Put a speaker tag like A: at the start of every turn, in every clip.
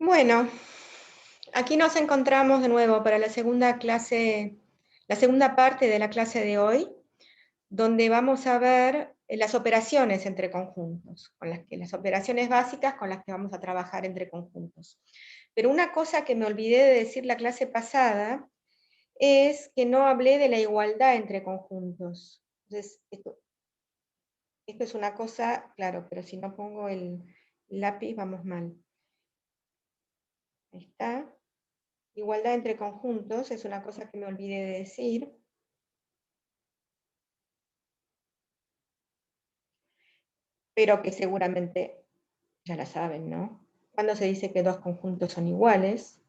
A: Bueno, aquí nos encontramos de nuevo para la segunda clase, la segunda parte de la clase de hoy, donde vamos a ver las operaciones entre conjuntos, las operaciones básicas con las que vamos a trabajar entre conjuntos. Pero una cosa que me olvidé de decir la clase pasada es que no hablé de la igualdad entre conjuntos. Entonces, esto es una cosa, claro, pero si no pongo el lápiz vamos mal. Ahí está. Igualdad entre conjuntos es una cosa que me olvidé de decir. Pero que seguramente ya la saben, ¿no? Cuando se dice que dos conjuntos son iguales,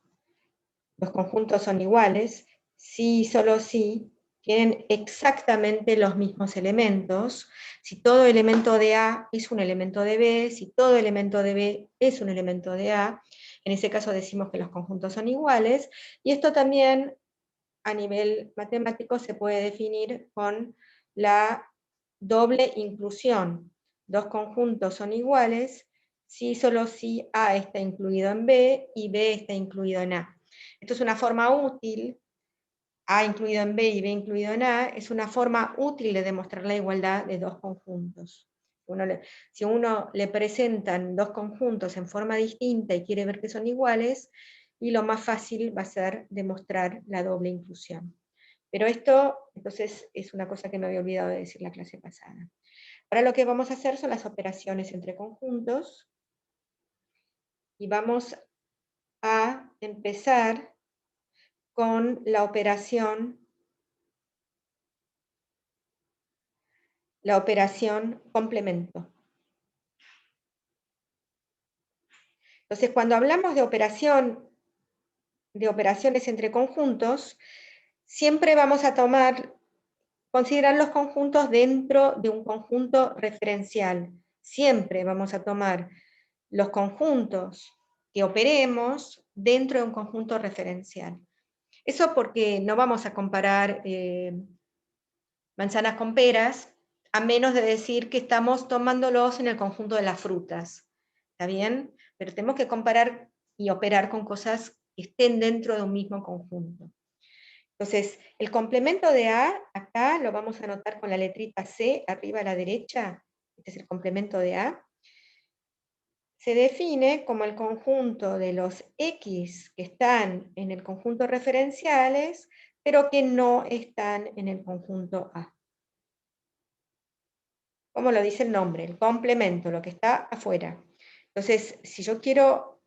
A: los conjuntos son iguales si y solo si tienen exactamente los mismos elementos, si todo elemento de A es un elemento de B, si todo elemento de B es un elemento de A, en ese caso decimos que los conjuntos son iguales, y esto también a nivel matemático se puede definir con la doble inclusión. Dos conjuntos son iguales si solo si A está incluido en B y B está incluido en A. Esto es una forma útil, A incluido en B y B incluido en A, es una forma útil de demostrar la igualdad de dos conjuntos. Si uno le presentan dos conjuntos en forma distinta y quiere ver que son iguales, y lo más fácil va a ser demostrar la doble inclusión. Pero esto, entonces, es una cosa que me había olvidado de decir la clase pasada. Ahora lo que vamos a hacer son las operaciones entre conjuntos, y vamos a empezar con la operación complemento. Entonces, cuando hablamos de operaciones entre conjuntos, siempre vamos a considerar los conjuntos dentro de un conjunto referencial. Siempre vamos a tomar los conjuntos que operemos dentro de un conjunto referencial. Eso porque no vamos a comparar manzanas con peras, a menos de decir que estamos tomándolos en el conjunto de las frutas. ¿Está bien? Pero tenemos que comparar y operar con cosas que estén dentro de un mismo conjunto. Entonces, el complemento de A, acá lo vamos a anotar con la letrita C, arriba a la derecha, este es el complemento de A, se define como el conjunto de los X que están en el conjunto referenciales, pero que no están en el conjunto A. Como lo dice el nombre, el complemento, lo que está afuera. Entonces, si yo quiero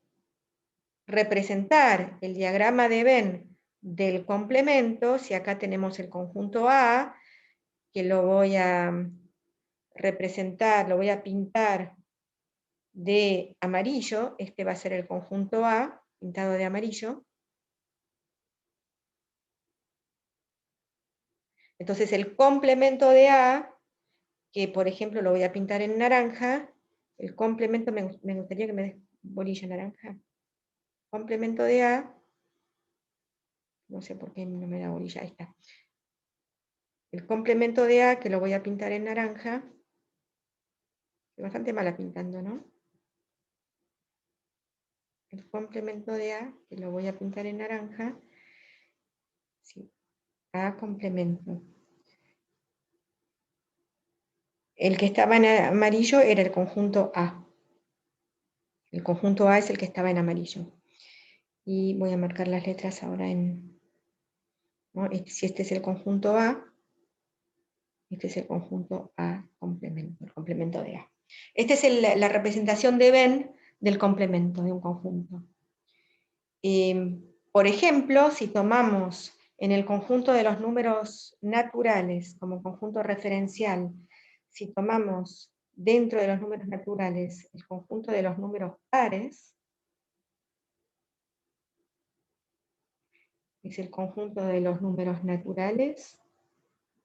A: representar el diagrama de Venn del complemento, si acá tenemos el conjunto A, que lo voy a representar, lo voy a pintar de amarillo, este va a ser el conjunto A, pintado de amarillo. Entonces el complemento de A, que por ejemplo lo voy a pintar en naranja, el complemento, me gustaría que me des bolilla naranja, complemento de A, no sé por qué no me da bolilla, ahí está. El complemento de A, que lo voy a pintar en naranja, estoy bastante mala pintando, ¿no? El complemento de A, que lo voy a pintar en naranja, sí, A complemento. El que estaba en amarillo era el conjunto A. El conjunto A es el que estaba en amarillo. Y voy a marcar las letras ahora en... ¿no? Si este es el conjunto A, este es el conjunto A complemento, el complemento de A. Esta es la representación de Venn del complemento de un conjunto. Por ejemplo, si tomamos en el conjunto de los números naturales como conjunto referencial, si tomamos dentro de los números naturales el conjunto de los números pares, es el conjunto de los números naturales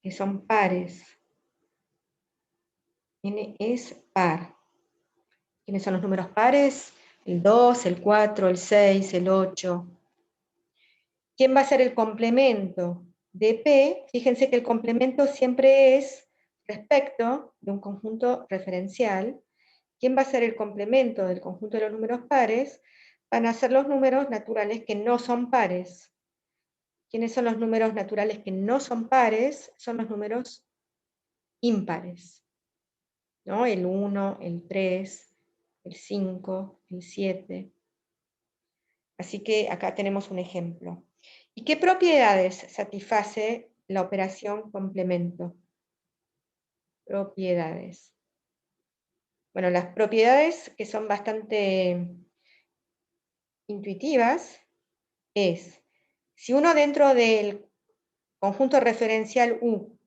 A: que son pares. N es par. ¿Quiénes son los números pares? El 2, el 4, el 6, el 8. ¿Quién va a ser el complemento de P? Fíjense que el complemento siempre es respecto de un conjunto referencial. ¿Quién va a ser el complemento del conjunto de los números pares? van a ser los números naturales que no son pares. ¿Quiénes son los números naturales que no son pares? Son los números ímpares, ¿no? El 1, el 3, el 5, el 7. Así que acá tenemos un ejemplo. ¿Y qué propiedades satisface la operación complemento? Propiedades. Bueno, las propiedades que son bastante intuitivas es, si uno dentro del conjunto referencial U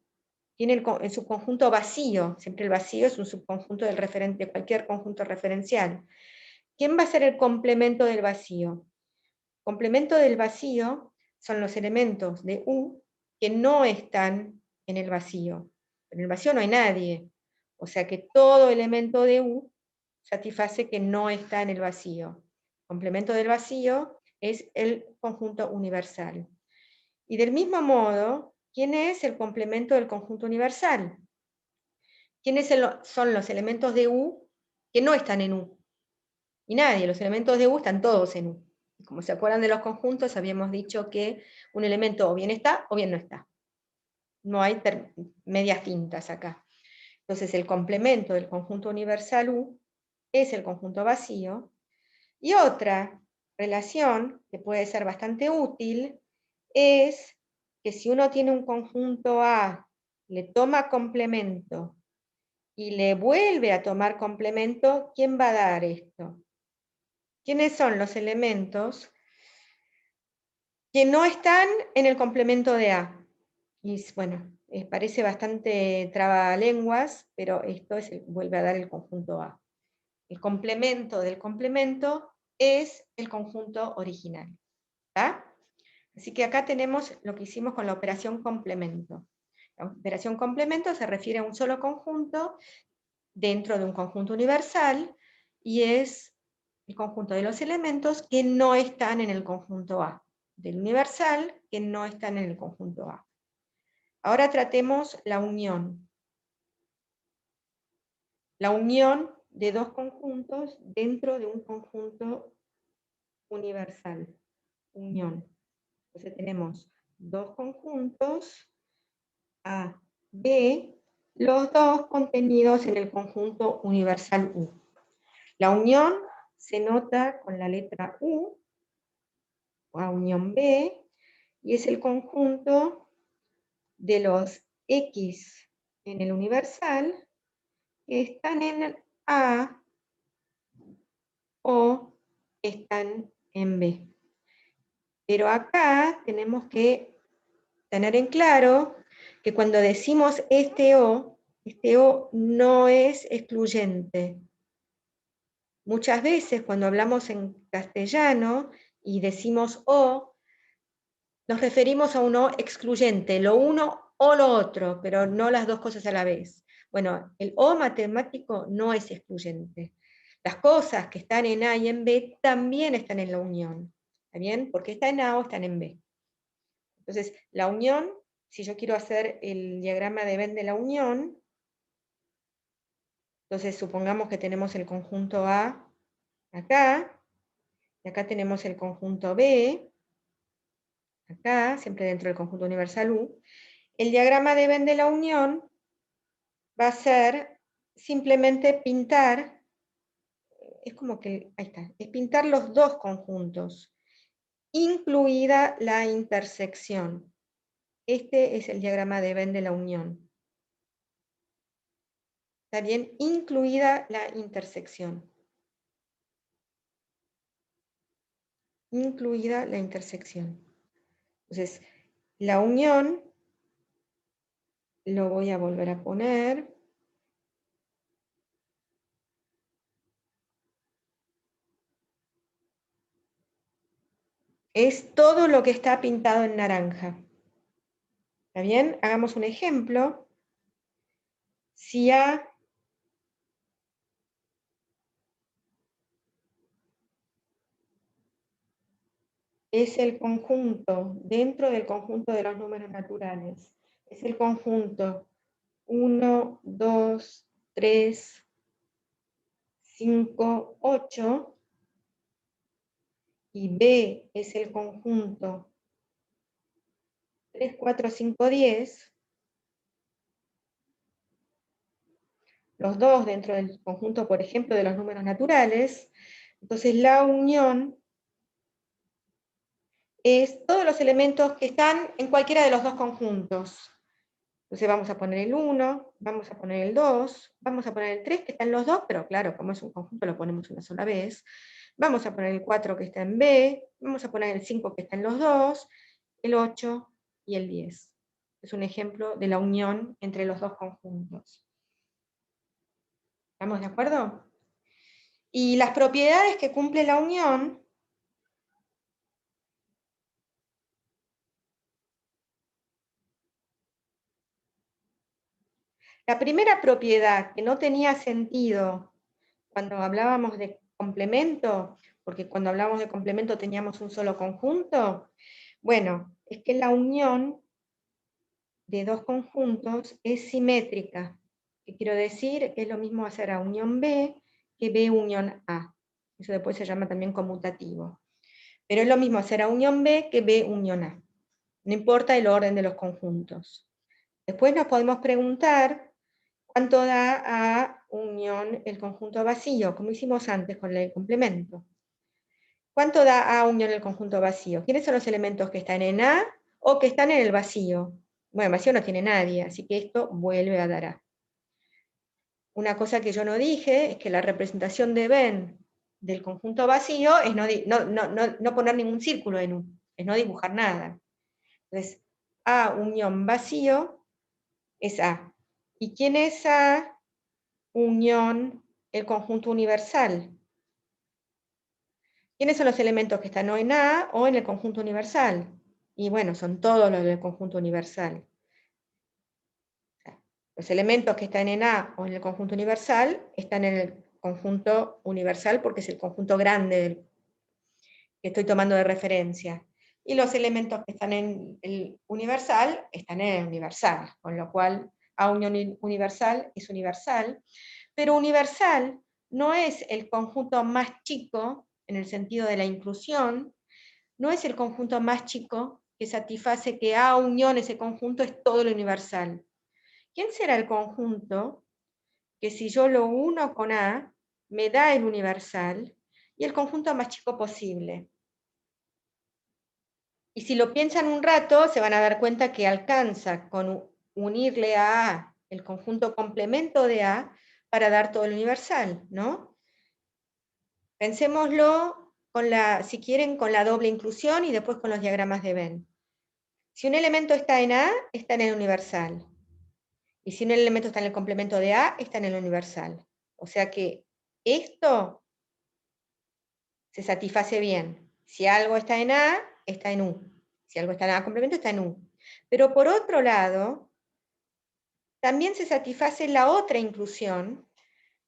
A: tiene el subconjunto vacío, siempre el vacío es un subconjunto del referente, de cualquier conjunto referencial, ¿quién va a ser el complemento del vacío? Complemento del vacío son los elementos de U que no están en el vacío. En el vacío no hay nadie, o sea que todo elemento de U satisface que no está en el vacío. Complemento del vacío es el conjunto universal. Y del mismo modo, ¿quién es el complemento del conjunto universal? ¿Quiénes son los elementos de U que no están en U? Y nadie, los elementos de U están todos en U. Como se acuerdan de los conjuntos, habíamos dicho que un elemento o bien está o bien no está. No hay medias tintas acá. Entonces el complemento del conjunto universal U es el conjunto vacío. Y otra relación que puede ser bastante útil es que si uno tiene un conjunto A, le toma complemento y le vuelve a tomar complemento, ¿quién va a dar esto? ¿Quiénes son los elementos que no están en el complemento de A? Y bueno, parece bastante trabalenguas, pero esto vuelve a dar el conjunto A. El complemento del complemento es el conjunto original. ¿Está? Así que acá tenemos lo que hicimos con la operación complemento. La operación complemento se refiere a un solo conjunto dentro de un conjunto universal y es el conjunto de los elementos que no están en el conjunto A, del universal que no están en el conjunto A. Ahora tratemos la unión. La unión de dos conjuntos dentro de un conjunto universal. Unión. Entonces tenemos dos conjuntos A, B, los dos contenidos en el conjunto universal U. La unión se nota con la letra U, A unión B, y es el conjunto de los X en el universal que están en el A o están en B. Pero acá tenemos que tener en claro que cuando decimos este O no es excluyente. Muchas veces cuando hablamos en castellano y decimos O, nos referimos a un O excluyente, lo uno o lo otro, pero no las dos cosas a la vez. Bueno, el O matemático no es excluyente. Las cosas que están en A y en B también están en la unión. ¿Está bien? Porque está en A o están en B. Entonces, la unión, si yo quiero hacer el diagrama de Venn de la unión, entonces supongamos que tenemos el conjunto A acá, y acá tenemos el conjunto B, acá, siempre dentro del conjunto universal U. El diagrama de Venn de la unión va a ser simplemente pintar, es como que, ahí está, es pintar los dos conjuntos, incluida la intersección. Este es el diagrama de Venn de la unión. ¿Está bien? Incluida la intersección. Incluida la intersección. Entonces, la unión, lo voy a volver a poner. Es todo lo que está pintado en naranja. ¿Está bien? Hagamos un ejemplo. Si A es el conjunto, dentro del conjunto de los números naturales, es el conjunto 1, 2, 3, 5, 8, y B es el conjunto 3, 4, 5, 10, los dos dentro del conjunto, por ejemplo, de los números naturales, entonces la unión es todos los elementos que están en cualquiera de los dos conjuntos. Entonces vamos a poner el 1, vamos a poner el 2, vamos a poner el 3 que está en los dos, pero claro, como es un conjunto lo ponemos una sola vez. Vamos a poner el 4 que está en B, vamos a poner el 5 que está en los dos, el 8 y el 10. Es un ejemplo de la unión entre los dos conjuntos. ¿Estamos de acuerdo? Y las propiedades que cumple la unión la primera propiedad que no tenía sentido cuando hablábamos de complemento, porque cuando hablábamos de complemento teníamos un solo conjunto, bueno, es que la unión de dos conjuntos es simétrica. ¿Qué quiero decir? Es lo mismo hacer A unión B que B unión A. Eso después se llama también conmutativo. Pero es lo mismo hacer A unión B que B unión A. No importa el orden de los conjuntos. Después nos podemos preguntar cuánto da A unión el conjunto vacío, como hicimos antes con el complemento. ¿Cuánto da A unión el conjunto vacío? ¿Quiénes son los elementos que están en A o que están en el vacío? Bueno, el vacío no tiene nadie, así que esto vuelve a dar A. Una cosa que yo no dije es que la representación de Venn del conjunto vacío es no poner ningún círculo en U, es no dibujar nada. Entonces, A unión vacío es A. ¿Y quién es A unión el conjunto universal? ¿Quiénes son los elementos que están o en A o en el conjunto universal? Y bueno, son todos los del conjunto universal. Los elementos que están en A o en el conjunto universal están en el conjunto universal porque es el conjunto grande que estoy tomando de referencia. Y los elementos que están en el universal están en el universal, con lo cual A unión universal es universal, pero universal no es el conjunto más chico en el sentido de la inclusión, no es el conjunto más chico que satisface que A unión ese conjunto es todo lo universal. ¿Quién será el conjunto que si yo lo uno con A, me da el universal y el conjunto más chico posible? Y si lo piensan un rato, se van a dar cuenta que alcanza con unirle a A el conjunto complemento de A para dar todo el universal, ¿no? Pensémoslo, si quieren, con la doble inclusión y después con los diagramas de Venn. Si un elemento está en A, está en el universal. Y si un elemento está en el complemento de A, está en el universal. O sea que esto se satisface bien. Si algo está en A, está en U. Si algo está en A complemento, está en U. Pero por otro lado, también se satisface la otra inclusión,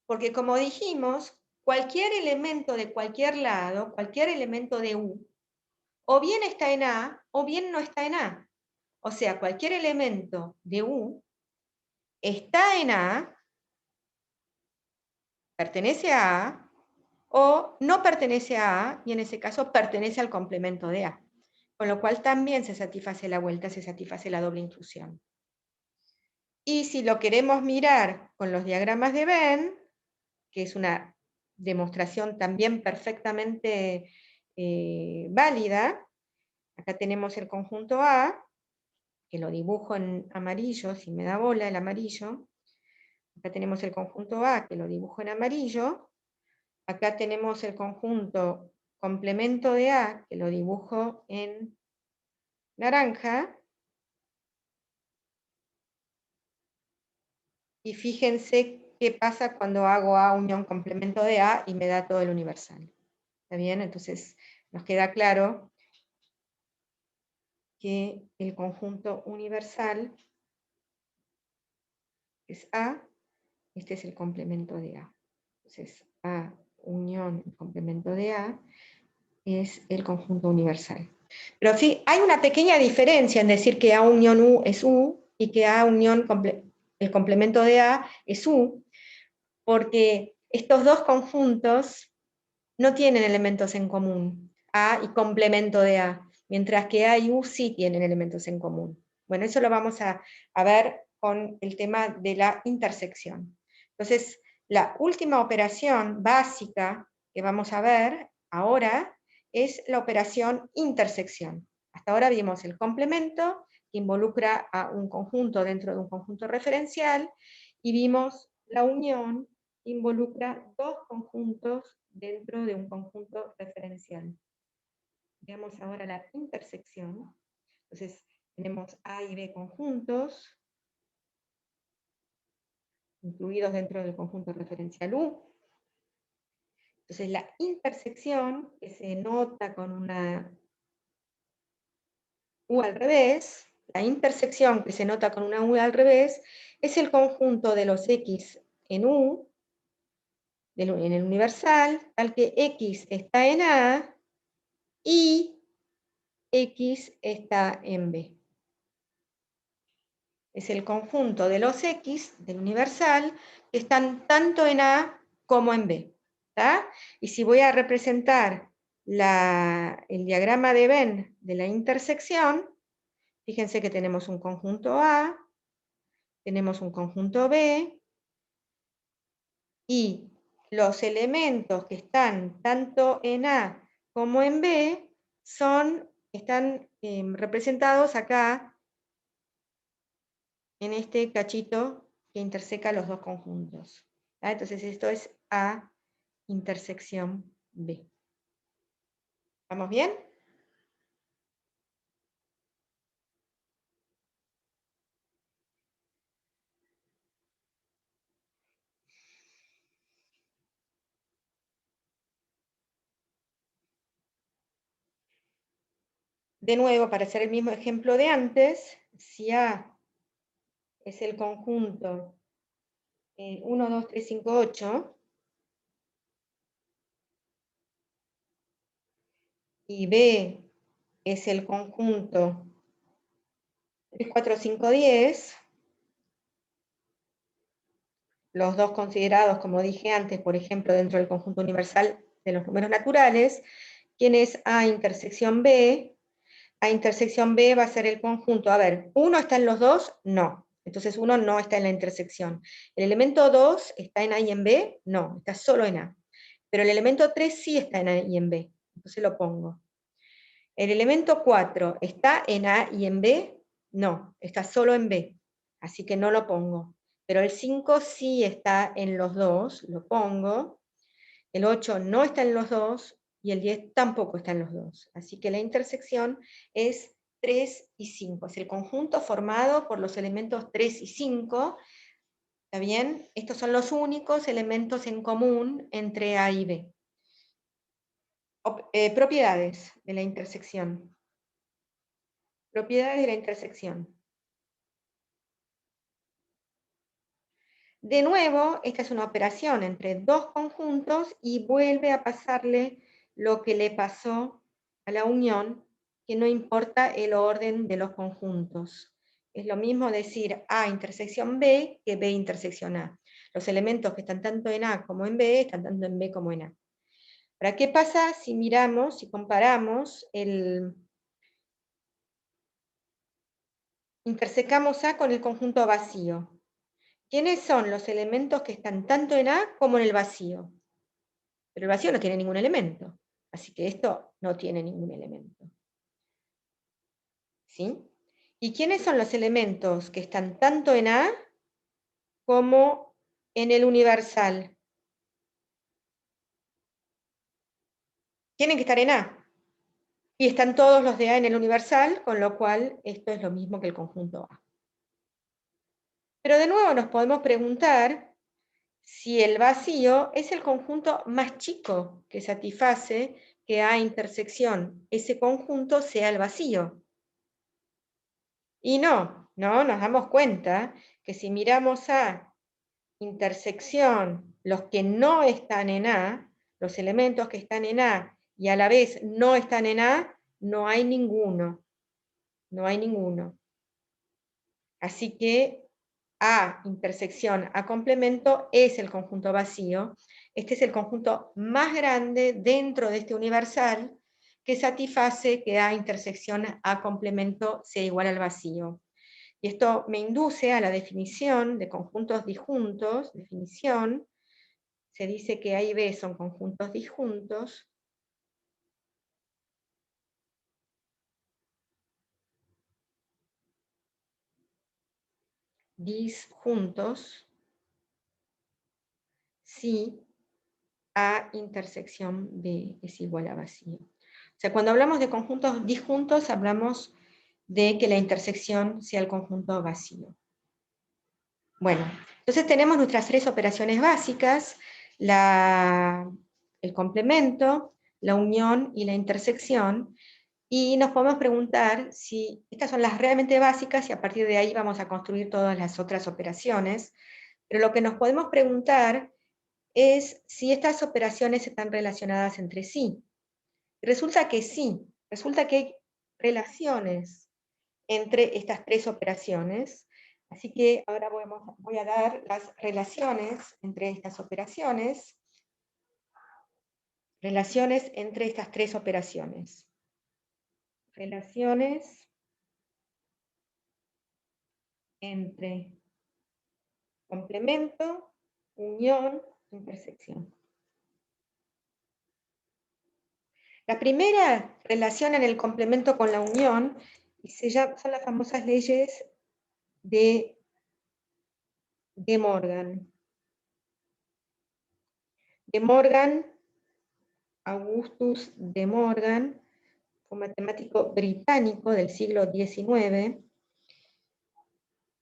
A: porque como dijimos, cualquier elemento de cualquier lado, cualquier elemento de U, o bien está en A, o bien no está en A. O sea, cualquier elemento de U está en A, pertenece a A, o no pertenece a A, y en ese caso pertenece al complemento de A. Con lo cual también se satisface la vuelta, se satisface la doble inclusión. Y si lo queremos mirar con los diagramas de Venn, que es una demostración también perfectamente válida, acá tenemos el conjunto A, que lo dibujo en amarillo, si me da bola el amarillo. Acá tenemos el conjunto A, que lo dibujo en amarillo. Acá tenemos el conjunto complemento de A, que lo dibujo en naranja. Y fíjense qué pasa cuando hago A unión complemento de A y me da todo el universal. ¿Está bien? Entonces nos queda claro que el conjunto universal es A, este es el complemento de A. Entonces A unión complemento de A es el conjunto universal. Pero sí, hay una pequeña diferencia en decir que A unión U es U y que A unión el complemento de A es U, porque estos dos conjuntos no tienen elementos en común. A y complemento de A, mientras que A y U sí tienen elementos en común. Bueno, eso lo vamos a ver con el tema de la intersección. Entonces, la última operación básica que vamos a ver ahora es la operación intersección. Hasta ahora vimos el complemento, que involucra a un conjunto dentro de un conjunto referencial, y vimos la unión, que involucra dos conjuntos dentro de un conjunto referencial. Veamos ahora la intersección. Entonces, tenemos A y B conjuntos, incluidos dentro del conjunto referencial U. Entonces, la intersección, que se nota con una U al revés, la intersección que se nota con una U al revés, es el conjunto de los X en U, en el universal, tal que X está en A y X está en B. Es el conjunto de los X del universal que están tanto en A como en B. ¿Tá? Y si voy a representar el diagrama de Venn de la intersección, fíjense que tenemos un conjunto A, tenemos un conjunto B, y los elementos que están tanto en A como en B están representados acá en este cachito que interseca los dos conjuntos. ¿Tá? Entonces esto es A intersección B. ¿Vamos bien? De nuevo, para hacer el mismo ejemplo de antes, si A es el conjunto 1, 2, 3, 5, 8, y B es el conjunto 3, 4, 5, 10, los dos considerados, como dije antes, por ejemplo, dentro del conjunto universal de los números naturales, ¿quién es A intersección B? A intersección B va a ser el conjunto, a ver, ¿1 está en los dos? No. Entonces 1 no está en la intersección. ¿El elemento 2 está en A y en B? No, está solo en A. Pero el elemento 3 sí está en A y en B. Entonces lo pongo. ¿El elemento 4 está en A y en B? No, está solo en B. Así que no lo pongo. Pero el 5 sí está en los dos, lo pongo. El 8 no está en los dos, y el 10 tampoco está en los dos. Así que la intersección es 3 y 5. Es el conjunto formado por los elementos 3 y 5. ¿Está bien? Estos son los únicos elementos en común entre A y B. Propiedades de la intersección. Propiedades de la intersección. De nuevo, esta es una operación entre dos conjuntos y vuelve a pasarle lo que le pasó a la unión, que no importa el orden de los conjuntos. Es lo mismo decir A intersección B que B intersección A. Los elementos que están tanto en A como en B están tanto en B como en A. Ahora, ¿qué pasa si miramos, si comparamos intersecamos A con el conjunto vacío? ¿Quiénes son los elementos que están tanto en A como en el vacío? Pero el vacío no tiene ningún elemento, así que esto no tiene ningún elemento. ¿Sí? ¿Y quiénes son los elementos que están tanto en A como en el universal? Tienen que estar en A. Y están todos los de A en el universal, con lo cual esto es lo mismo que el conjunto A. Pero de nuevo nos podemos preguntar si el vacío es el conjunto más chico que satisface que A intersección ese conjunto sea el vacío. Y no, nos damos cuenta que si miramos a intersección, los que no están en A, los elementos que están en A y a la vez no están en A, no hay ninguno. No hay ninguno. Así que A intersección A complemento es el conjunto vacío. Este es el conjunto más grande dentro de este universal, que satisface que A intersección A complemento sea igual al vacío. Y esto me induce a la definición de conjuntos disjuntos, definición, se dice que A y B son conjuntos disjuntos, si A intersección B es igual a vacío. O sea, cuando hablamos de conjuntos disjuntos, hablamos de que la intersección sea el conjunto vacío. Bueno, entonces tenemos nuestras tres operaciones básicas, el complemento, la unión y la intersección, y nos podemos preguntar si estas son las realmente básicas y a partir de ahí vamos a construir todas las otras operaciones, pero lo que nos podemos preguntar es si estas operaciones están relacionadas entre sí. Resulta que sí, resulta que hay relaciones entre estas tres operaciones, así que ahora voy a dar las relaciones entre estas operaciones, relaciones entre estas tres operaciones. Relaciones entre complemento, unión, intersección. La primera relación en el complemento con la unión son las famosas leyes de Morgan. De Morgan, Augustus de Morgan, un matemático británico del siglo XIX,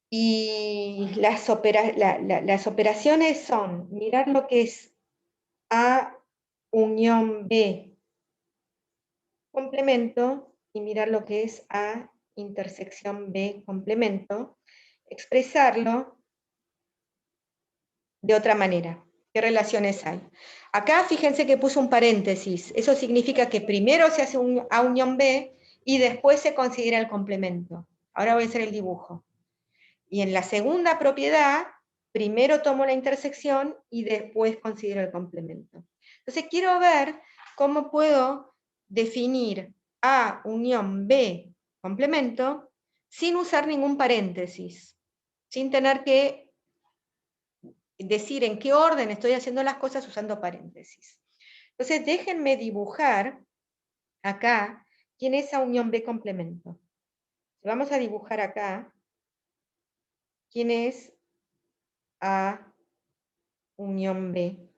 A: y las operaciones son mirar lo que es A unión B complemento y mirar lo que es A intersección B complemento, expresarlo de otra manera. ¿Qué relaciones hay? Acá fíjense que puso un paréntesis, eso significa que primero se hace un A unión B y después se considera el complemento. Ahora voy a hacer el dibujo. Y en la segunda propiedad, primero tomo la intersección y después considero el complemento. Entonces quiero ver cómo puedo definir A unión B complemento sin usar ningún paréntesis, sin tener que decir en qué orden estoy haciendo las cosas usando paréntesis. Entonces déjenme dibujar acá quién es A unión B complemento. Vamos a dibujar acá quién es A unión B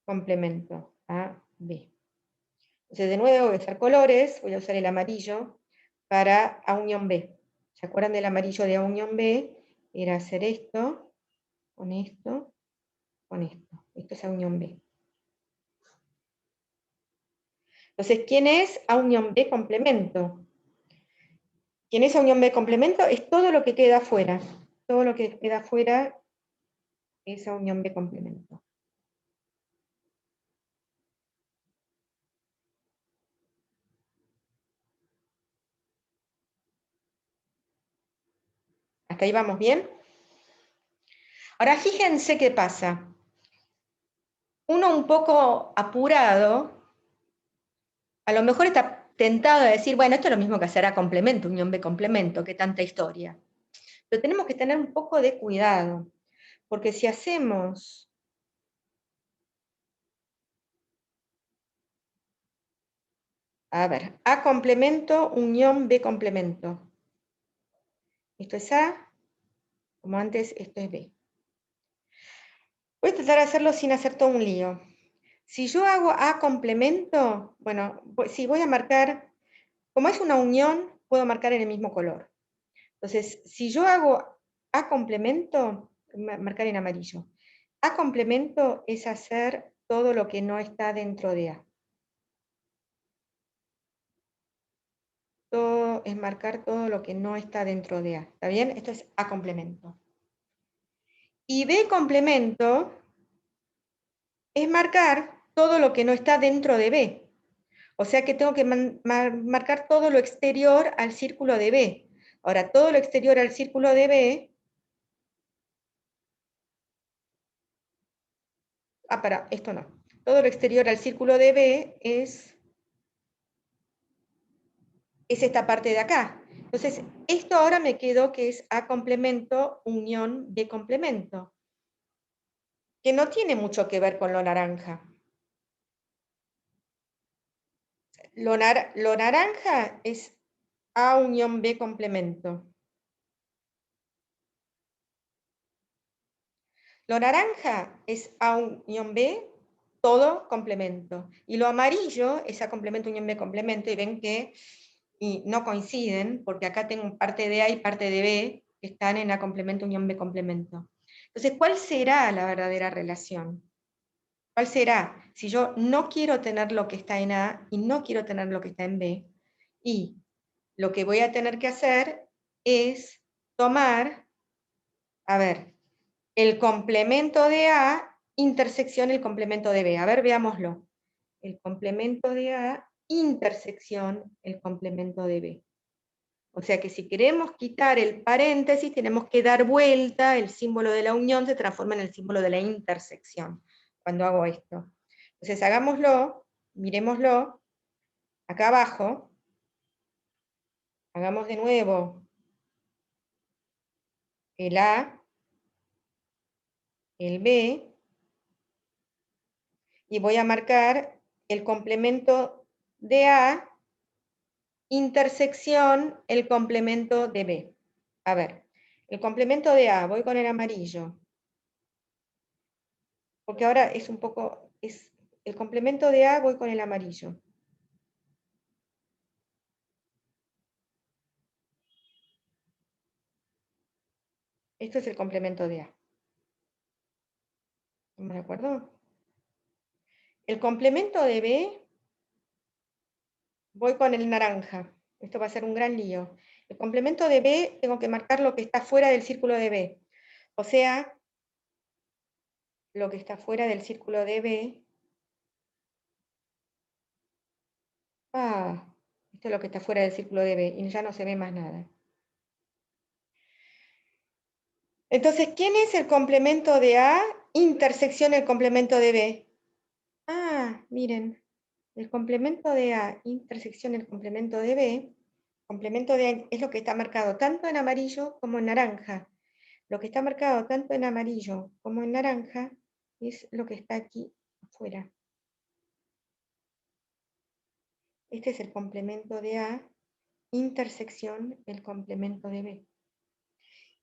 A: complemento, A, B. Entonces de nuevo voy a usar colores, voy a usar el amarillo para A unión B. ¿Se acuerdan del amarillo de A unión B? Era hacer esto, con esto, con esto. Esto es A unión B. Entonces, ¿quién es A unión B complemento? ¿Quién es A unión B complemento? Es todo lo que queda afuera. Todo lo que queda afuera es A unión B complemento. ¿Hasta ahí vamos bien? Ahora fíjense qué pasa. Uno un poco apurado, a lo mejor está tentado a decir, bueno, esto es lo mismo que hacer A complemento, unión B complemento, qué tanta historia. Pero tenemos que tener un poco de cuidado, porque si hacemos a ver, A complemento, unión B complemento. Esto es A, como antes, esto es B. Voy a tratar de hacerlo sin hacer todo un lío. Si yo hago A complemento, bueno, si voy a marcar, como es una unión, puedo marcar en el mismo color. Entonces, si yo hago A complemento, marcar en amarillo. A complemento es hacer todo lo que no está dentro de A. Todo es marcar todo lo que no está dentro de A. ¿Está bien? Esto es A complemento. Y B complemento es marcar todo lo que no está dentro de B. O sea que tengo que marcar todo lo exterior al círculo de B. Ahora, todo lo exterior al círculo de B... esto no. Todo lo exterior al círculo de B es es esta parte de acá. Entonces, esto ahora me quedó que es A complemento unión B complemento, que no tiene mucho que ver con lo naranja. Lo naranja es A unión B complemento. Lo naranja es A unión B, todo complemento. Y lo amarillo es A complemento unión B complemento, y ven que no coinciden, porque acá tengo parte de A y parte de B, que están en A complemento unión B complemento. Entonces, ¿cuál será la verdadera relación? ¿Cuál será? Si yo no quiero tener lo que está en A y no quiero tener lo que está en B, y lo que voy a tener que hacer es tomar, a ver, el complemento de A intersección el complemento de B. A ver, veámoslo. El complemento de A intersección el complemento de B. O sea que si queremos quitar el paréntesis, tenemos que dar vuelta, el símbolo de la unión se transforma en el símbolo de la intersección, cuando hago esto. Entonces hagámoslo, miremoslo, acá abajo, hagamos de nuevo el A, el B, y voy a marcar el complemento de A intersección el complemento de B. A ver, el complemento de A, voy con el amarillo, porque ahora es un poco, es el complemento de A, voy con el amarillo. Esto es el complemento de A. ¿Estamos de acuerdo? El complemento de B, voy con el naranja. Esto va a ser un gran lío. El complemento de B, tengo que marcar lo que está fuera del círculo de B. O sea, lo que está fuera del círculo de B. Esto es lo que está fuera del círculo de B, y ya no se ve más nada. Entonces, ¿quién es el complemento de A intersección el complemento de B? Miren, el complemento de A intersección el complemento de B, complemento de A es lo que está marcado tanto en amarillo como en naranja. Lo que está marcado tanto en amarillo como en naranja es lo que está aquí afuera. Este es el complemento de A intersección el complemento de B.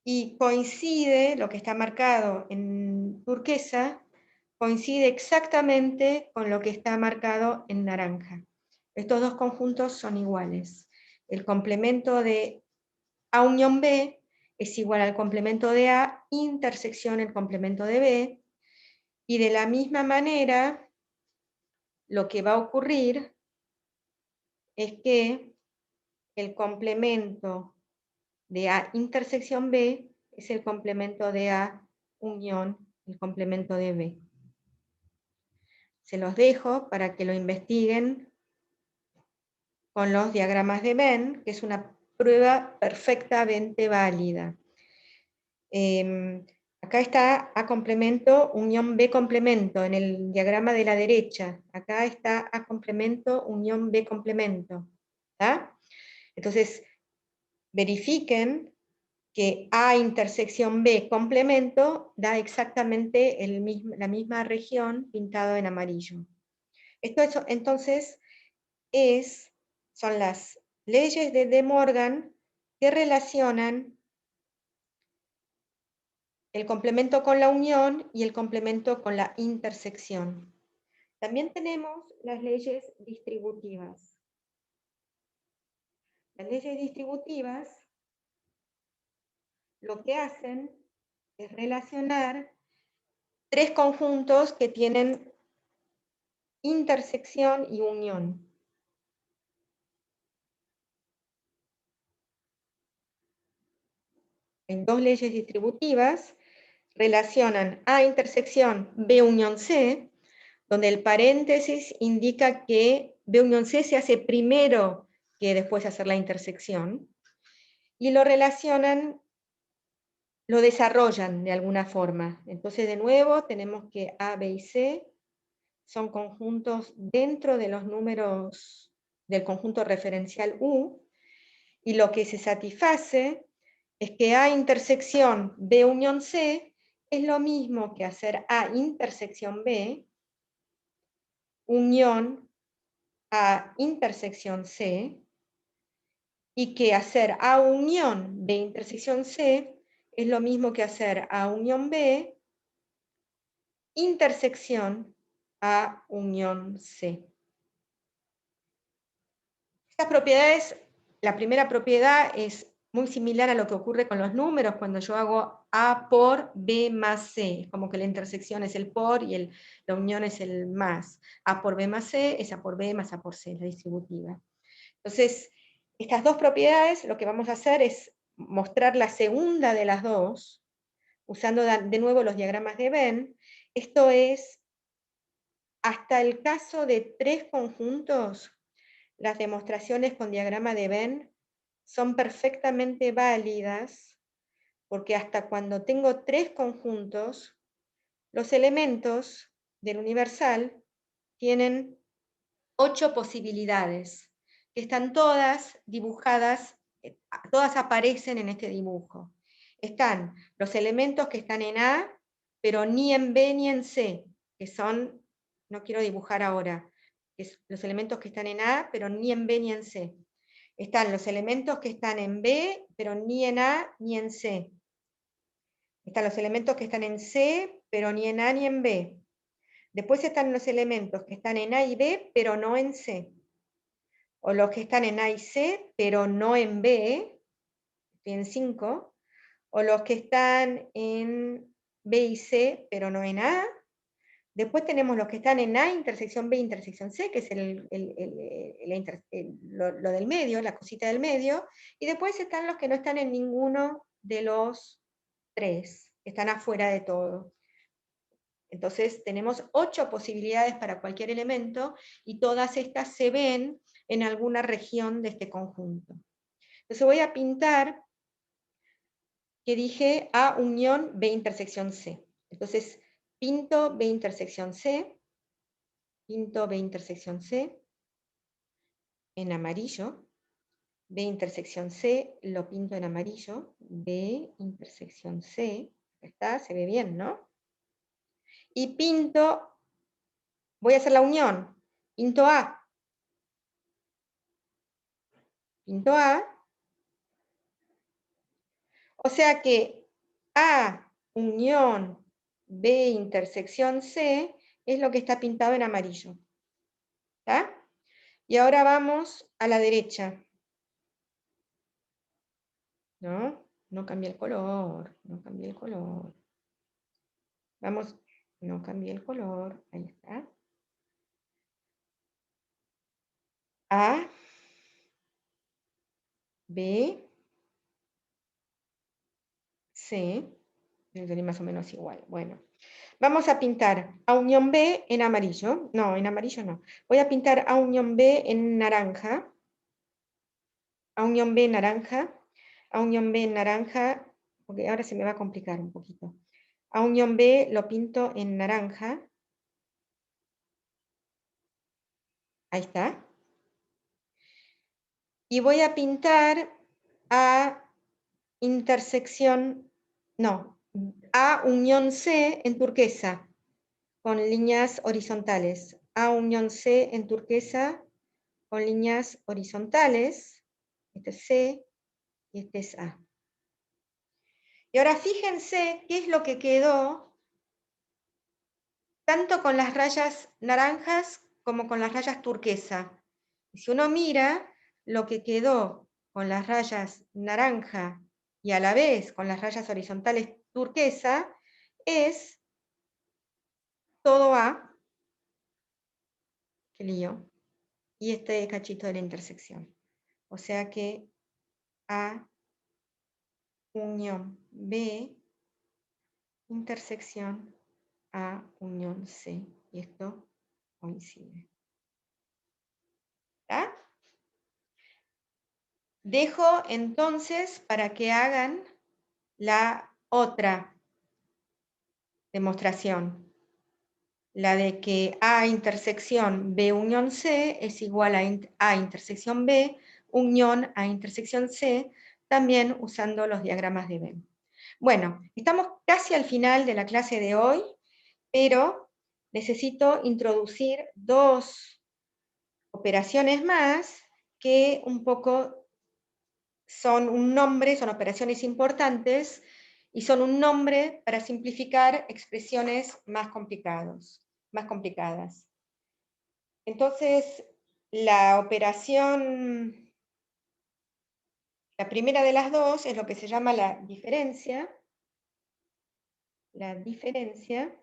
A: Y coincide, lo que está marcado en turquesa, coincide exactamente con lo que está marcado en naranja. Estos dos conjuntos son iguales. El complemento de A unión B es igual al complemento de A intersección el complemento de B, y de la misma manera lo que va a ocurrir es que el complemento de A intersección B es el complemento de A unión el complemento de B. Se los dejo para que lo investiguen con los diagramas de Venn, que es una prueba perfectamente válida. Acá está A complemento, unión B complemento, en el diagrama de la derecha. Acá está A complemento, unión B complemento. ¿Tá? Entonces, verifiquen que A intersección B complemento da exactamente la misma región pintado en amarillo. Entonces son las leyes de De Morgan que relacionan el complemento con la unión y el complemento con la intersección. También tenemos las leyes distributivas. Las leyes distributivas lo que hacen es relacionar tres conjuntos que tienen intersección y unión. En dos leyes distributivas relacionan A intersección B unión C, donde el paréntesis indica que B unión C se hace primero que después de hacer la intersección, y lo relacionan, lo desarrollan de alguna forma. Entonces, de nuevo, tenemos que A, B y C son conjuntos dentro de los números del conjunto referencial U, Y lo que se satisface es que A intersección B unión C es lo mismo que hacer A intersección B unión A intersección C, y que hacer A unión B intersección C es lo mismo que hacer A unión B intersección A unión C. Estas propiedades, la primera propiedad es muy similar a lo que ocurre con los números cuando yo hago A por B más C. Es como que la intersección es el por y la unión es el más. A por B más C es A por B más A por C, la distributiva. Entonces, estas dos propiedades, lo que vamos a hacer es mostrar la segunda de las dos, usando de nuevo los diagramas de Venn. Esto es, hasta el caso de 3 conjuntos, las demostraciones con diagrama de Venn son perfectamente válidas, porque hasta cuando tengo 3 conjuntos, los elementos del universal tienen 8 posibilidades, que están todas dibujadas, todas aparecen en este dibujo. Están los elementos que están en A, pero ni en B ni en C, que son, no quiero dibujar ahora, los elementos que están en A, pero ni en B ni en C. Están los elementos que están en B, pero ni en A ni en C. Están los elementos que están en C, pero ni en A ni en B. Después están los elementos que están en A y B, pero no en C. O los que están en A y C, pero no en B, estoy en 5. O los que están en B y C, pero no en A. Después tenemos los que están en A intersección B intersección C, que es lo del medio, la cosita del medio. Y después están los que no están en ninguno de los 3, que están afuera de todo. Entonces tenemos 8 posibilidades para cualquier elemento, y todas estas se ven en alguna región de este conjunto. Entonces voy a pintar que dije A unión B intersección C. Entonces pinto B intersección C, pinto B intersección C en amarillo, B intersección C lo pinto en amarillo, B intersección C, está, se ve bien, ¿no? Y pinto, voy a hacer la unión, pinto A, pinto A, o sea que A unión B intersección C es lo que está pintado en amarillo. ¿Está? Y ahora vamos a la derecha. ¿No? No cambié el color, no cambié el color. Vamos, no cambié el color, ahí está. A, B, C, debe más o menos igual. Bueno, vamos a pintar A unión B en amarillo. No, en amarillo no. Voy a pintar A unión B en naranja. A unión B en naranja. A unión B en naranja, porque ahora se me va a complicar un poquito. A unión B lo pinto en naranja. Ahí está. Y voy a pintar A intersección, no, A unión C en turquesa, con líneas horizontales. A unión C en turquesa, con líneas horizontales. Este es C y este es A. Y ahora fíjense qué es lo que quedó, tanto con las rayas naranjas como con las rayas turquesa. Y si uno mira, lo que quedó con las rayas naranja y a la vez con las rayas horizontales turquesa es todo A, qué lío, y este cachito de la intersección. O sea que A unión B intersección A unión C. Y esto coincide. ¿Está? Dejo entonces para que hagan la otra demostración. La de que A intersección B unión C es igual a A intersección B unión A intersección C, también usando los diagramas de Venn. Bueno, estamos casi al final de la clase de hoy, pero necesito introducir dos operaciones más que un poco son un nombre, son operaciones importantes, y son un nombre para simplificar expresiones más complicadas. Entonces, la operación, la primera de las dos es lo que se llama la diferencia. La diferencia.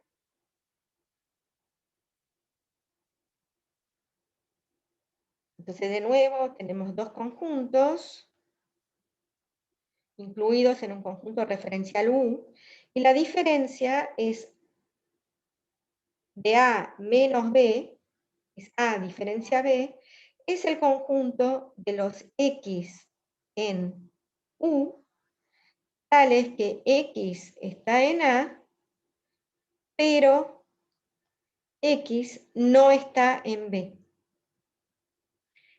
A: Entonces, de nuevo, tenemos dos conjuntos incluidos en un conjunto referencial U, y la diferencia es de A menos B, es A diferencia B, es el conjunto de los X en U, tales que X está en A, pero X no está en B.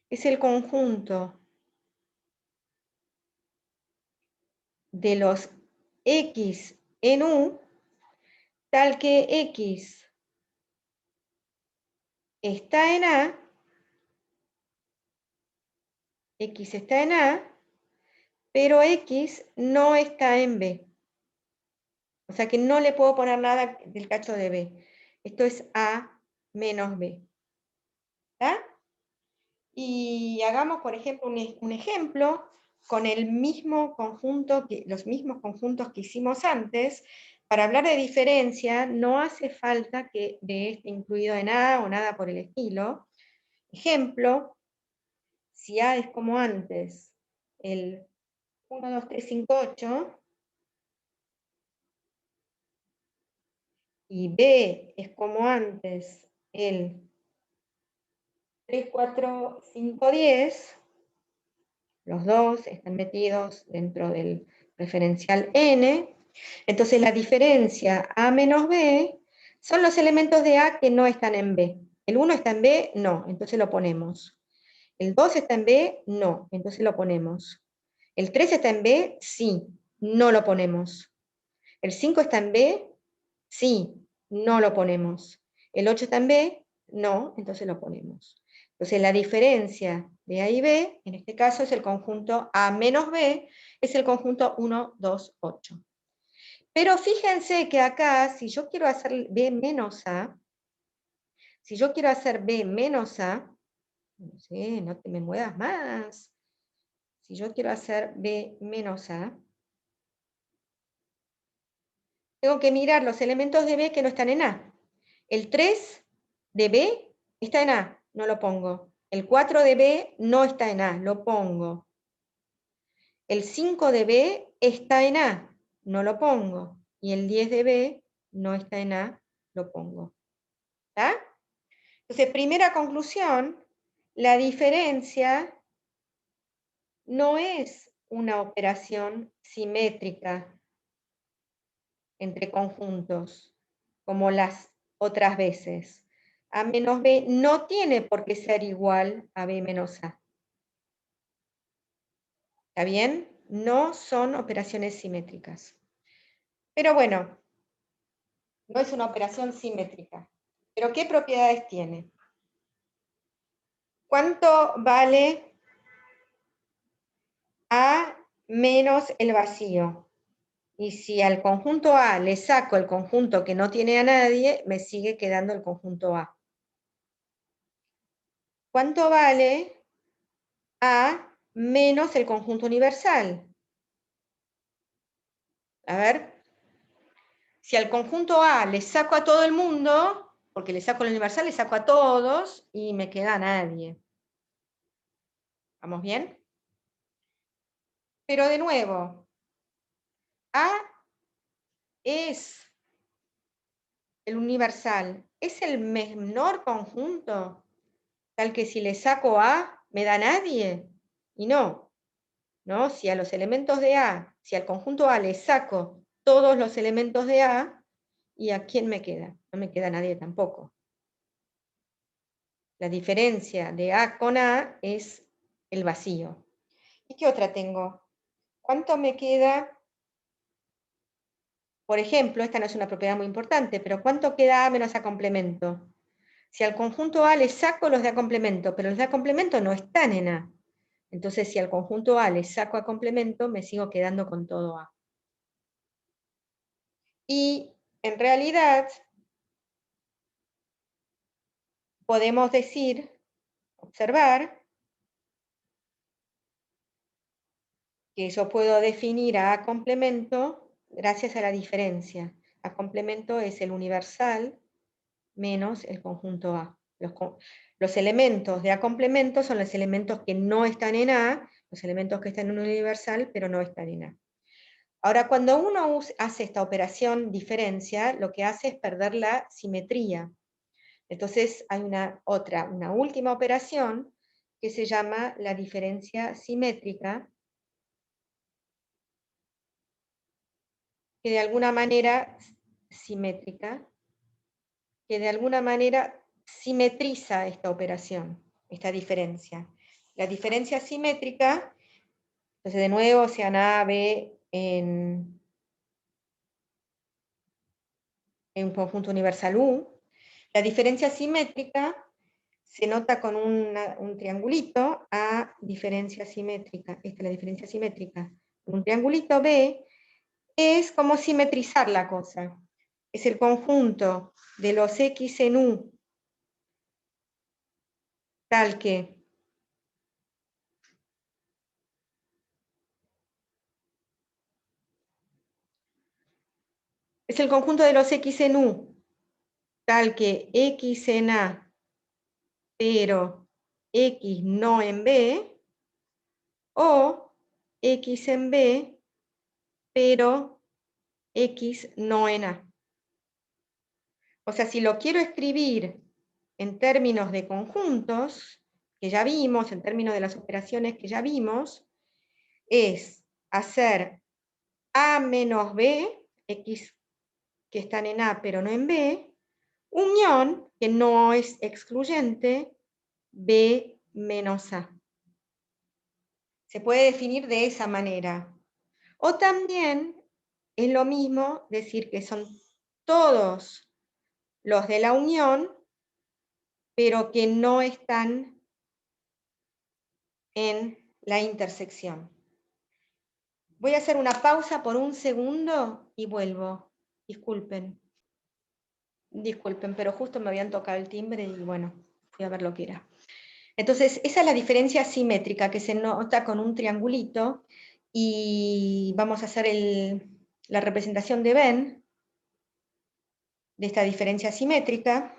A: Es el conjunto de los X en U, tal que X está en A, X está en A, pero X no está en B. O sea que no le puedo poner nada del cacho de B. Esto es A menos B. ¿Está? Y hagamos, por ejemplo, un ejemplo con el mismo conjunto, los mismos conjuntos que hicimos antes. Para hablar de diferencia, no hace falta que B esté incluido en A o nada por el estilo. Ejemplo, si A es como antes, el 1, 2, 3, 5, 8, y B es como antes, el 3, 4, 5, 10, los dos están metidos dentro del referencial N, entonces la diferencia A menos B son los elementos de A que no están en B. El 1 está en B, no, entonces lo ponemos. El 2 está en B, no, entonces lo ponemos. El 3 está en B, sí, no lo ponemos. El 5 está en B, sí, no lo ponemos. El 8 está en B, no, entonces lo ponemos. Entonces la diferencia de A y B, en este caso es el conjunto A menos B, es el conjunto 1, 2, 8. Pero fíjense que acá, si yo quiero hacer B menos A, si yo quiero hacer B menos A, no sé, no te me muevas más. Si yo quiero hacer B menos A, tengo que mirar los elementos de B que no están en A. El 3 de B está en A, no lo pongo. El 4 de B no está en A, lo pongo. El 5 de B está en A, no lo pongo. Y el 10 de B no está en A, lo pongo. ¿Está? Entonces, primera conclusión, la diferencia no es una operación simétrica entre conjuntos, como las otras veces. A menos B no tiene por qué ser igual a B menos A. ¿Está bien? No son operaciones simétricas. Pero bueno, no es una operación simétrica. ¿Pero qué propiedades tiene? ¿Cuánto vale A menos el vacío? Y si al conjunto A le saco el conjunto que no tiene a nadie, me sigue quedando el conjunto A. ¿Cuánto vale A menos el conjunto universal? A ver, si al conjunto A le saco a todo el mundo, porque le saco el universal, le saco a todos y me queda a nadie. ¿Vamos bien? Pero de nuevo, A es el universal, es el menor conjunto, tal que si le saco A, me da nadie. Y no, ¿no? Si a los elementos de A, si al conjunto A le saco todos los elementos de A, ¿y a quién me queda? No me queda nadie tampoco. La diferencia de A con A es el vacío. ¿Y qué otra tengo? ¿Cuánto me queda? Por ejemplo, esta no es una propiedad muy importante, pero ¿cuánto queda A menos A complemento? Si al conjunto A le saco los de A complemento, pero los de A complemento no están en A. Entonces, si al conjunto A le saco A complemento, me sigo quedando con todo A. Y en realidad, podemos decir, observar, que yo puedo definir a A complemento gracias a la diferencia. A complemento es el universal menos el conjunto A. Los elementos de A complemento son los elementos que no están en A, los elementos que están en un universal, pero no están en A. Ahora, cuando uno hace esta operación diferencia, lo que hace es perder la simetría. Entonces hay una última operación que se llama la diferencia simétrica, que de alguna manera simétrica, que de alguna manera simetriza esta operación, esta diferencia. La diferencia simétrica, entonces de nuevo sean A, B en un conjunto universal U, la diferencia simétrica se nota con un triangulito A diferencia simétrica, esta es la diferencia simétrica, un triangulito B, es como simetrizar la cosa. Es el conjunto de los X en U, tal que es el conjunto de los X en U, tal que X en A, pero X no en B, o X en B, pero X no en A. O sea, si lo quiero escribir en términos de conjuntos, que ya vimos, en términos de las operaciones que ya vimos, es hacer A menos B, X que están en A pero no en B, unión, que no es excluyente, B menos A. Se puede definir de esa manera. O también es lo mismo decir que son todos los de la unión, pero que no están en la intersección. Voy a hacer una pausa por un segundo y vuelvo. Disculpen. Disculpen, pero justo me habían tocado el timbre y bueno, fui a ver lo que era. Entonces, esa es la diferencia simétrica que se nota con un triangulito y vamos a hacer la representación de Venn de esta diferencia simétrica.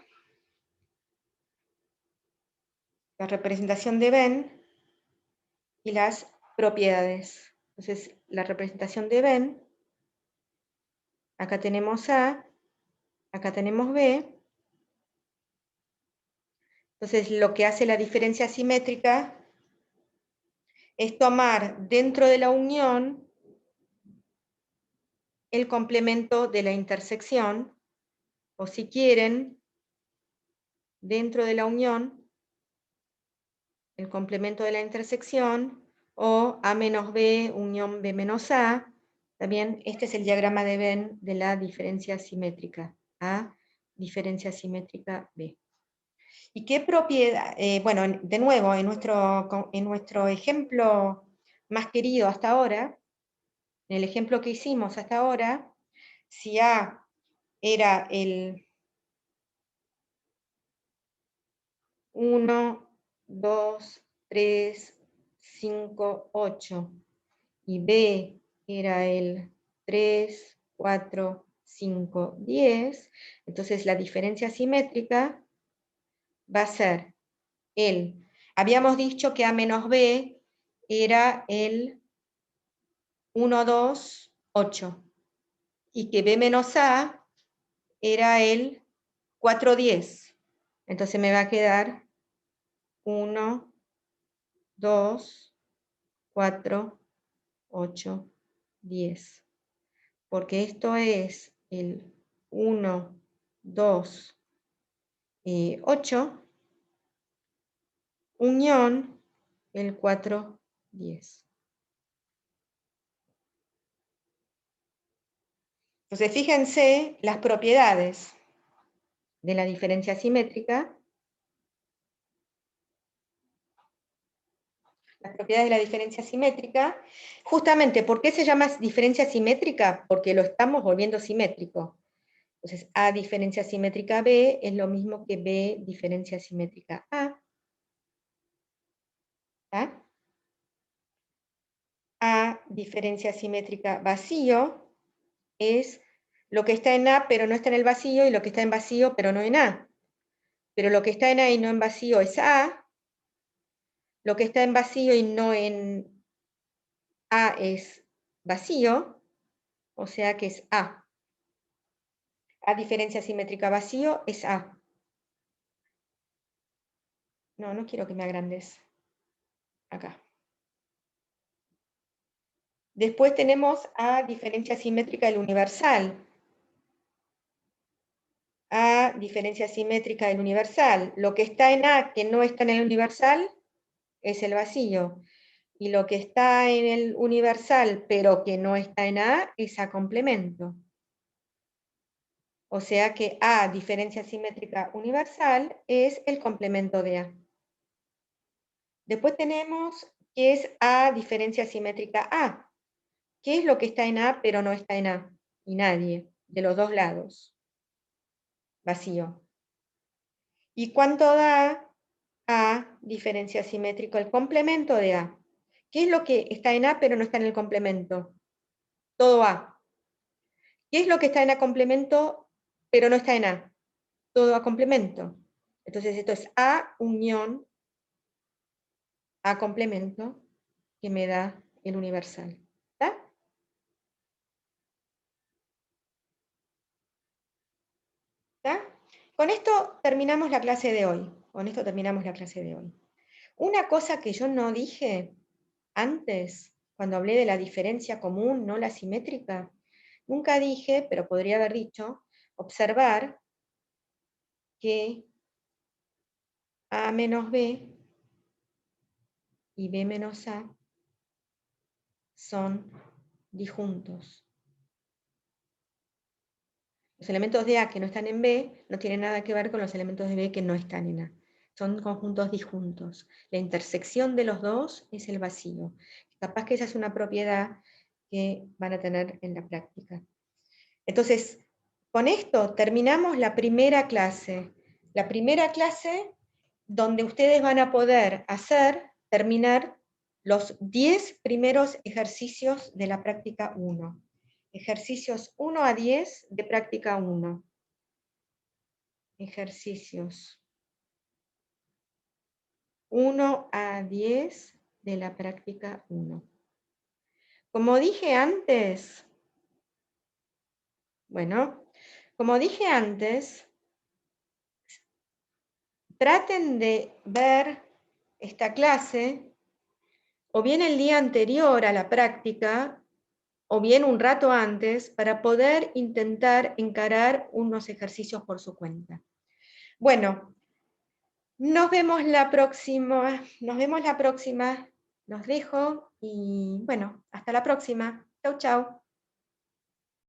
A: La representación de Venn y las propiedades. Entonces, la representación de Venn, acá tenemos A, acá tenemos B. Entonces, lo que hace la diferencia simétrica es tomar dentro de la unión el complemento de la intersección, o si quieren, dentro de la unión, el complemento de la intersección, o A menos B unión B menos A. También este es el diagrama de Venn de la diferencia simétrica. A, diferencia simétrica B. ¿Y qué propiedad? Bueno, de nuevo, en nuestro ejemplo más querido hasta ahora, en el ejemplo que hicimos hasta ahora, si A era el 1, 2, 3, 5, 8, y B era el 3, 4, 5, 10, entonces la diferencia simétrica va a ser habíamos dicho que A menos B era el 1, 2, 8, y que B menos A era el 4, 10. Entonces me va a quedar 1, 2, 4, 8, 10. Porque esto es el 1, 2, 8, unión el 4, 10. Entonces, fíjense las propiedades de la diferencia simétrica. Las propiedades de la diferencia simétrica. Justamente, ¿por qué se llama diferencia simétrica? Porque lo estamos volviendo simétrico. Entonces, A diferencia simétrica B es lo mismo que B diferencia simétrica A. ¿Está? A diferencia simétrica vacío es lo que está en A pero no está en el vacío, y lo que está en vacío pero no en A. Pero lo que está en A y no en vacío es A, lo que está en vacío y no en A es vacío, o sea que es A. A diferencia simétrica vacío es A. No, no quiero que me agrandes. Acá. Después tenemos A diferencia simétrica del universal. A diferencia simétrica del universal. Lo que está en A que no está en el universal es el vacío. Y lo que está en el universal pero que no está en A es A complemento. O sea que A diferencia simétrica universal es el complemento de A. Después tenemos que es A diferencia simétrica A. ¿Qué es lo que está en A pero no está en A? Y nadie, de los dos lados. Vacío. ¿Y cuánto da A diferencia simétrica el complemento de A? ¿Qué es lo que está en A pero no está en el complemento? Todo A. ¿Qué es lo que está en A complemento pero no está en A? Todo A complemento. Entonces esto es A unión A complemento que me da el universal. ¿Está? ¿Está? Con esto terminamos la clase de hoy. Con esto terminamos la clase de hoy. Una cosa que yo no dije antes, cuando hablé de la diferencia común, no la simétrica, nunca dije, pero podría haber dicho, observar que A menos B y B menos A son disjuntos. Los elementos de A que no están en B no tienen nada que ver con los elementos de B que no están en A. Son conjuntos disjuntos. La intersección de los dos es el vacío. Capaz que esa es una propiedad que van a tener en la práctica. Entonces, con esto terminamos la primera clase. La primera clase donde ustedes van a poder terminar los 10 primeros ejercicios de la práctica 1. Ejercicios 1 a 10 de práctica 1. Ejercicios 1 a 10 de la práctica 1. Como dije antes, traten de ver esta clase o bien el día anterior a la práctica, o bien un rato antes, para poder intentar encarar unos ejercicios por su cuenta. Bueno, nos vemos la próxima, los dejo y bueno, hasta la próxima. Chau, chau.